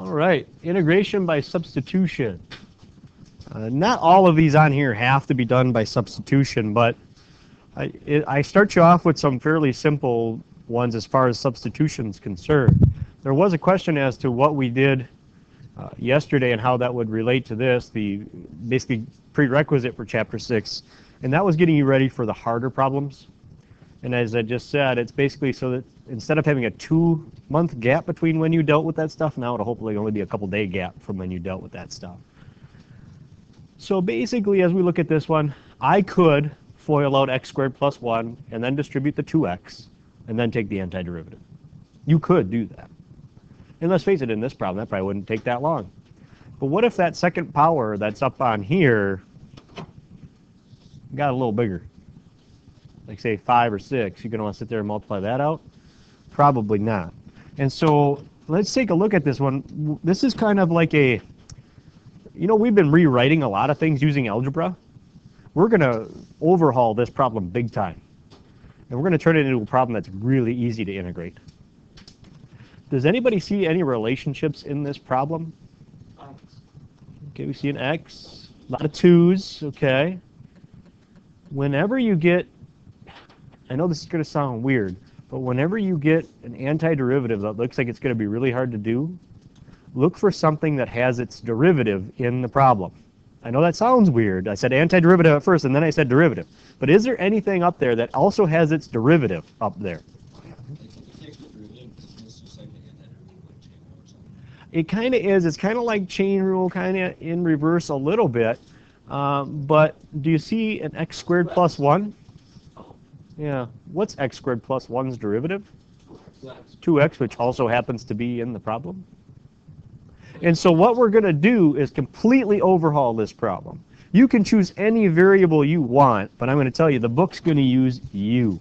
All right, integration by substitution. Not all of these on here have to be done by substitution, but I start you off with some fairly simple ones as far as substitution is concerned. There was a question as to what we did yesterday and how that would relate to this, the basically prerequisite for Chapter 6, and that was getting you ready for the harder problems. And as I just said, it's basically so that instead of having a 2-month gap between when you dealt with that stuff, now it'll hopefully only be a couple-day gap from when you dealt with that stuff. So basically, as we look at this one, I could FOIL out x squared plus 1 and then distribute the 2x and then take the antiderivative. You could do that. And let's face it, in this problem, that probably wouldn't take that long. But what if that second power that's up on here got a little bigger? Like say 5 or 6, you're going to want to sit there and multiply that out? Probably not. And so let's take a look at this one. This is kind of like a, you know, we've been rewriting a lot of things using algebra. We're going to overhaul this problem big time. And we're going to turn it into a problem that's really easy to integrate. Does anybody see any relationships in this problem? Okay, we see an x, a lot of 2's, okay. Whenever you get, I know this is going to sound weird, but whenever you get an antiderivative that looks like it's going to be really hard to do, look for something that has its derivative in the problem. I know that sounds weird. I said antiderivative at first and then I said derivative. But is there anything up there that also has its derivative up there? It kind of is. It's kind of like chain rule, kind of in reverse a little bit. But do you see an x squared plus 1? Yeah. What's x squared plus 1's derivative? 2x, which also happens to be in the problem. And so what we're going to do is completely overhaul this problem. You can choose any variable you want, but I'm going to tell you the book's going to use u.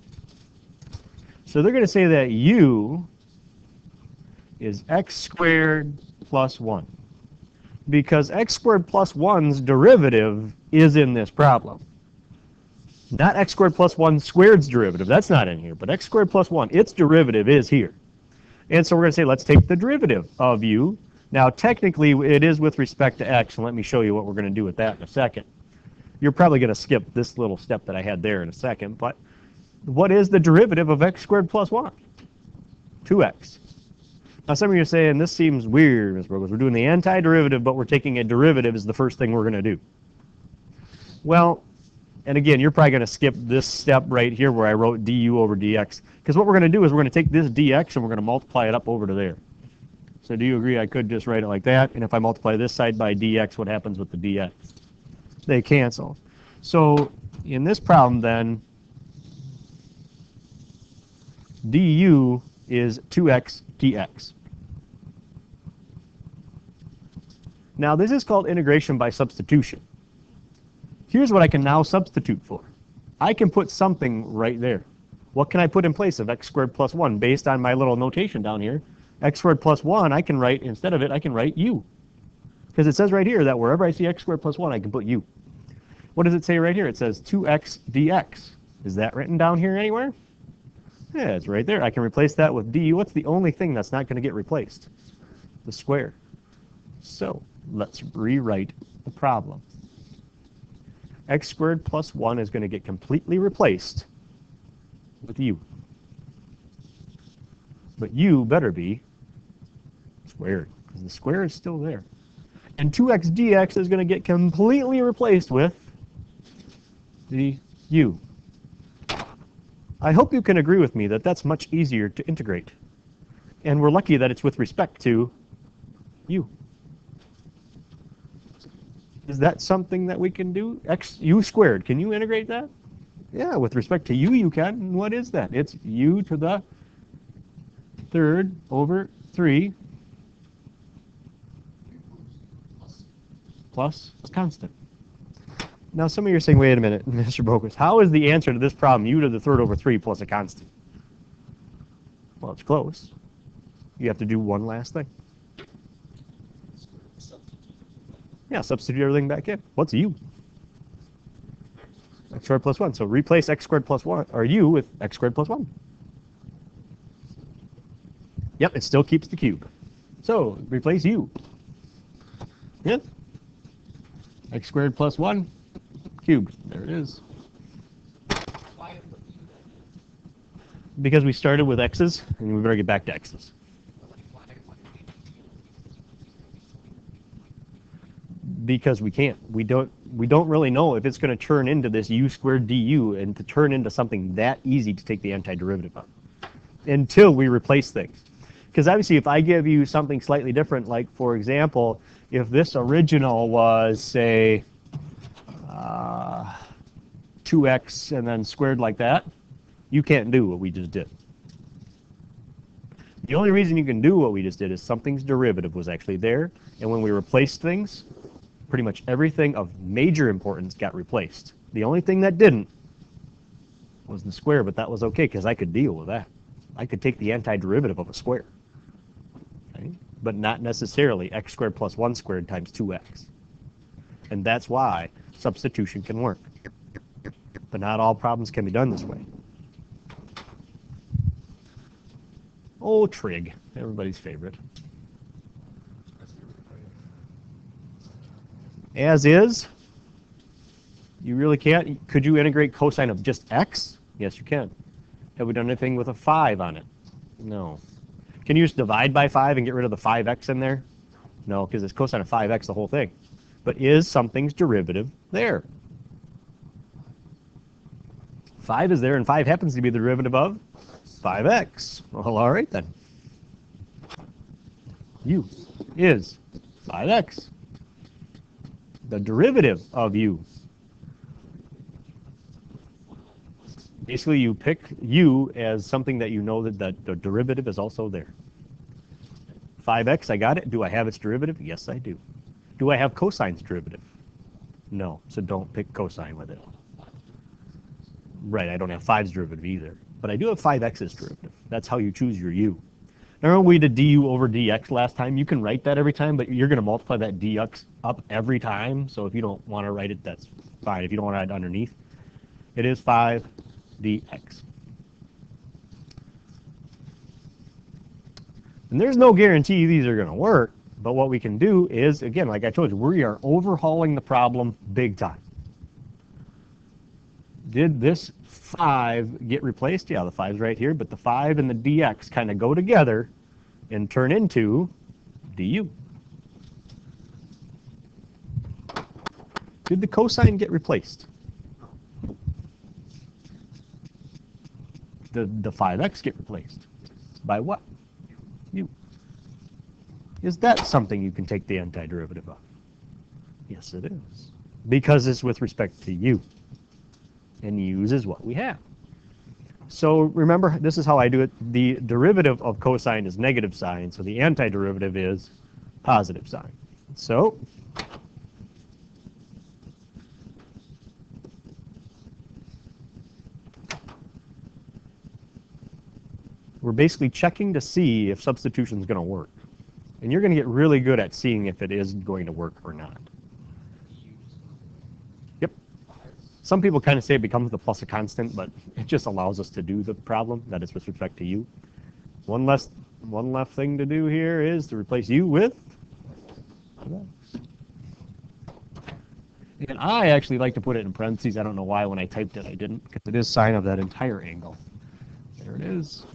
So they're going to say that u is x squared plus 1. Because x squared plus 1's derivative is in this problem. Not x squared plus 1 squared's derivative. That's not in here. But x squared plus 1, its derivative is here. And so we're going to say, let's take the derivative of u. Now, technically, it is with respect to x, and let me show you what we're going to do with that in a second. You're probably going to skip this little step that I had there in a second, but what is the derivative of x squared plus 1? 2x. Now, some of you are saying, this seems weird, Ms. Brogos. We're doing the antiderivative, but we're taking a derivative as the first thing we're going to do. Well, and again, you're probably going to skip this step right here where I wrote du over dx, because what we're going to do is we're going to take this dx and we're going to multiply it up over to there. So do you agree I could just write it like that? And if I multiply this side by dx, what happens with the dx? They cancel. So in this problem then, du is 2x dx. Now this is called integration by substitution. Here's what I can now substitute for. I can put something right there. What can I put in place of x squared plus 1 based on my little notation down here? X squared plus 1, I can write, instead of it, I can write u. Because it says right here that wherever I see x squared plus 1, I can put u. What does it say right here? It says 2x dx. Is that written down here anywhere? Yeah, it's right there. I can replace that with du. What's the only thing that's not going to get replaced? The square. So let's rewrite the problem. X squared plus 1 is going to get completely replaced with u. But u better be squared, because the square is still there. And 2x dx is going to get completely replaced with the u. I hope you can agree with me that that's much easier to integrate. And we're lucky that it's with respect to u. Is that something that we can do? U squared, can you integrate that? Yeah, with respect to u, you can. And what is that? It's u to the third over 3 plus a constant. Now some of you are saying, wait a minute, Mr. Bokus, how is the answer to this problem u to the third over 3 plus a constant? Well, it's close. You have to do one last thing. Yeah, substitute everything back in. What's u? X squared plus 1. So replace x squared plus 1, or u, with x squared plus 1. Yep, it still keeps the cube. So replace u. Yeah. X squared plus 1 cubed. There it is. Because we started with x's, and we better get back to x's. Because we can't. We don't really know if it's going to turn into this u squared du and to turn into something that easy to take the antiderivative of until we replace things. Because obviously if I give you something slightly different, like for example, if this original was, say, 2x and then squared like that, you can't do what we just did. The only reason you can do what we just did is something's derivative was actually there, and when we replaced things, pretty much everything of major importance got replaced. The only thing that didn't was the square, but that was okay because I could deal with that. I could take the antiderivative of a square, okay? But not necessarily x squared plus 1 squared times 2x. And that's why substitution can work. But not all problems can be done this way. Oh, trig, everybody's favorite. As is, you really can't. Could you integrate cosine of just x? Yes, you can. Have we done anything with a 5 on it? No. Can you just divide by 5 and get rid of the 5x in there? No, because it's cosine of 5x the whole thing. But is something's derivative there? 5 is there, and 5 happens to be the derivative of 5x. Well, all right then. U is 5x. The derivative of u. Basically, you pick u as something that you know that the derivative is also there. 5x, I got it. Do I have its derivative? Yes, I do. Do I have cosine's derivative? No, so don't pick cosine with it. Right, I don't have 5's derivative either. But I do have 5x's derivative. That's how you choose your u. Remember we did du over dx last time? You can write that every time, but you're going to multiply that dx up every time. So if you don't want to write it, that's fine. If you don't want to write it underneath, it is 5 dx. And there's no guarantee these are going to work, but what we can do is, again, like I told you, we are overhauling the problem big time. Did this 5 get replaced? Yeah, the 5's right here, but the 5 and the dx kind of go together and turn into du. Did the cosine get replaced? The 5x get replaced. By what? U. Is that something you can take the antiderivative of? Yes, it is. Because it's with respect to u. And u's is what we have. So remember, this is how I do it. The derivative of cosine is negative sine, so the antiderivative is positive sine. So we're basically checking to see if substitution is going to work. And you're going to get really good at seeing if it is going to work or not. Some people kind of say it becomes the plus a constant, but it just allows us to do the problem that is with respect to u. One left thing to do here is to replace u with. And I actually like to put it in parentheses. I don't know why when I typed it I didn't, because it is sine of that entire angle. There it is.